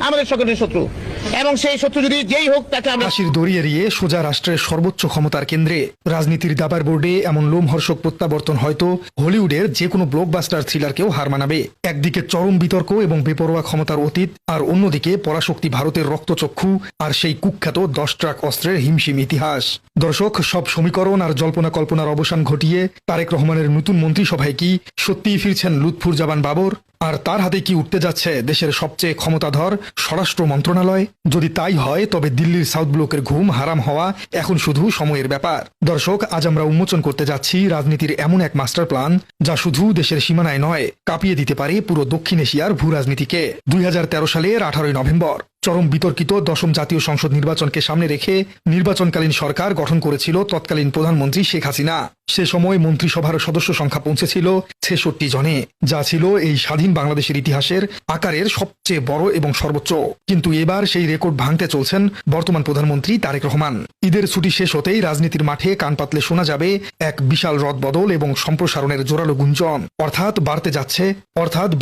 আমাদের সকলের শত্রু, এবং সেই শত্রু যদি যেই হোক তাকে আমরা হাসির দড়ি এড়িয়ে সোজা রাষ্ট্রের সর্বোচ্চ ক্ষমতার কেন্দ্রে রাজনীতির দাবার বোর্ডে এমন লোমহর্ষক প্রত্যাবর্তন হয়তো হলিউডের যে কোনো ব্লকবাস্টার থ্রিলারকেও হার মানাবে। একদিকে চরম বিতর্ক এবং বেপরোয়া ক্ষমতার অতীত, আর অন্যদিকে পরাশক্তি ভারতের রক্তচক্ষু আর সেই কুখ্যাত 10 ট্রাক অস্ত্রের হিমশিম ইতিহাস। দর্শক, সব সমীকরণ আর জল্পনা কল্পনার অবসান ঘটিয়ে তারেক রহমানের নতুন মন্ত্রিসভায় কি সত্যিই ফিরছেন লুৎফুর জামান বাবর? আর তার হাতে কি উঠতে যাচ্ছে দেশের সবচেয়ে ক্ষমতাধর স্বরাষ্ট্র মন্ত্রণালয়? যদি তাই হয় তবে দিল্লির সাউথ ব্লকের ঘুম হারাম হওয়া এখন শুধু সময়ের ব্যাপার। দর্শক, আজ আমরা উন্মোচন করতে যাচ্ছি রাজনীতির এমন এক মাস্টার প্ল্যান যা শুধু দেশের সীমানায় নয়, কাঁপিয়ে দিতে পারে পুরো দক্ষিণ এশিয়ার ভূ রাজনীতিকে। 2013 সালের 18 নভেম্বর চরম বিতর্কিত দশম জাতীয় সংসদ নির্বাচনকে সামনে রেখে নির্বাচনকালীন সরকার গঠন করেছিল তৎকালীন প্রধানমন্ত্রী শেখ হাসিনা। সে সময় মন্ত্রিসভার সদস্য সংখ্যা পৌঁছেছিল 66 জনে, যা ছিল এই স্বাধীন বাংলাদেশের ইতিহাসের আকারের সবচেয়ে বড় এবং সর্বোচ্চ। কিন্তু এবার সেই রেকর্ড ভাঙতে চলছেন বর্তমান প্রধানমন্ত্রী তারেক রহমান। ঈদের ছুটি শেষ হতেই রাজনীতির মাঠে কান পাতলে শোনা যাবে এক বিশাল রদবদল এবং সম্প্রসারণের জোরালো গুঞ্জন। অর্থাৎ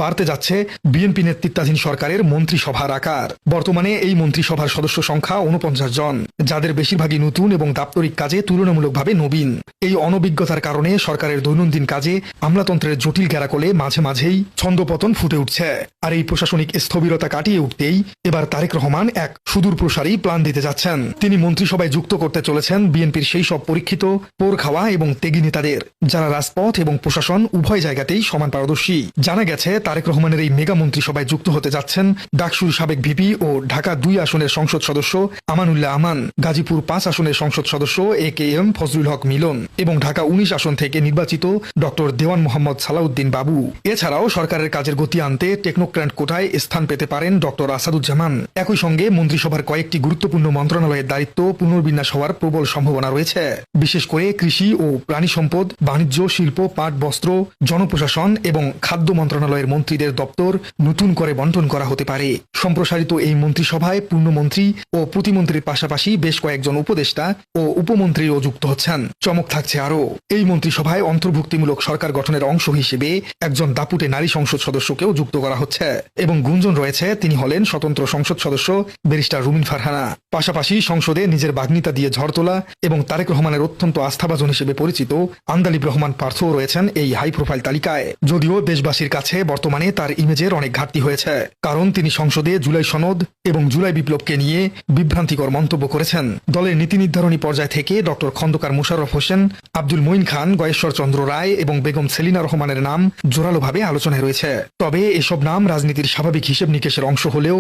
বাড়তে যাচ্ছে বিএনপি নেতৃত্বাধীন সরকারের মন্ত্রিসভার আকার। বর্তমানে এই মন্ত্রিসভার সদস্য সংখ্যা 49 জন, যাদের বেশিরভাগই নতুন এবং দাপ্তরিক কাজে তুলনামূলকভাবে নবীন। এই অনভিজ্ঞতার কারণে সরকারের দৈনন্দিন কাজে আমলাতন্ত্রের জটিল গ্যারাকলে মাঝে মাঝেই ছন্দপতন ফুটে উঠছে। আর এই প্রশাসনিক স্থবিরতা কাটিয়ে উঠতেই এবার তারেক রহমান এক সুদূর প্রসারী প্ল্যান দিতে যাচ্ছেন। তিনি মন্ত্রিসভায় যুক্ত করতে চলেছেন বিএনপির সেই সব পরীক্ষিত পোর খাওয়া এবং ত্যাগী নেতাদের, যারা রাজপথ এবং প্রশাসন উভয় জায়গাতেই সমান পারদর্শী। জানা গেছে তারেক রহমানের এই মেগা মন্ত্রিসভায় যুক্ত হতে যাচ্ছেন ডাকসুর সাবেক ভিপি ও ঢাকা 2 আসনের সংসদ সদস্য আমানুল্লাহ আমান, গাজীপুর 5 আসনের সংসদ সদস্য AKM ফজলুল হক মিলন এবং ঢাকা 19 আসন থেকে নির্বাচিত ডক্টর দেওয়ান মোহাম্মদ সালাউদ্দিন বাবু। এছাড়াও সরকারের কাজের গতি আনতে টেকনোক্র্যাট কোটায় স্থান পেতে পারেন ডক্টর আসাদুজ্জামান। একই সঙ্গে মন্ত্রিসভার কয়েকটি গুরুত্বপূর্ণ মন্ত্রণালয়ের দায়িত্ব পুনর্বিন্যাস হওয়ার প্রবল সম্ভাবনা রয়েছে। বিশেষ করে কৃষি ও প্রাণী সম্পদ, বাণিজ্য, শিল্প, পাট, বস্ত্র, জনপ্রশাসন এবং খাদ্য মন্ত্রণালয়ের মন্ত্রীদের দপ্তর নতুন করে বন্টন করা হতে পারে। সম্প্রসারিত এই মন্ত্রিসভায় পূর্ণমন্ত্রী ও প্রতিমন্ত্রীর পাশাপাশি বেশ কয়েকজন উপদেষ্টা ও উপমন্ত্রীও যুক্ত হচ্ছেন। চমক থাকছে আরও, এই মন্ত্রিসভায় অন্তর্ভুক্তিমূলক সরকার গঠনের অংশ হিসেবে একজন দাপুটে নারী সংসদ সদস্যকেও যুক্ত করা হচ্ছে এবং গুঞ্জন রয়েছে তিনি হলেন স্বতন্ত্র সংসদ সদস্য ব্যারিস্টার রুমিন ফারহানা। পাশাপাশি সংসদে নিজের বাগ্মিতা দিয়ে ঝড় তোলা এবং তারেক রহমানের অত্যন্ত আস্থাভাজন হিসেবে পরিচিত আন্দালিব রহমান পার্থও রয়েছেন এই হাই প্রোফাইল তালিকায়। যদিও দেশবাসীর কাছে বর্তমানে তার ইমেজের অনেক ঘাটতি হয়েছে, কারণ তিনি সংসদে জুলাই সনদ এবং জুলাই বিপ্লবকে নিয়ে বিভ্রান্তিকর মন্তব্য করেছেন। দলের নীতি নির্ধারণী পর্যায় থেকে ডক্টর খন্দকার মোশাররফ হোসেন, আব্দুল মঈন খান, গয়েশ্বর চন্দ্র রায় এবং বেগম সেলিনা রহমানের নাম জোরালোভাবে আলোচনায় রয়েছে। তবে এসব নাম রাজনীতির স্বাভাবিক হিসেব নিকেশের অংশ হলেও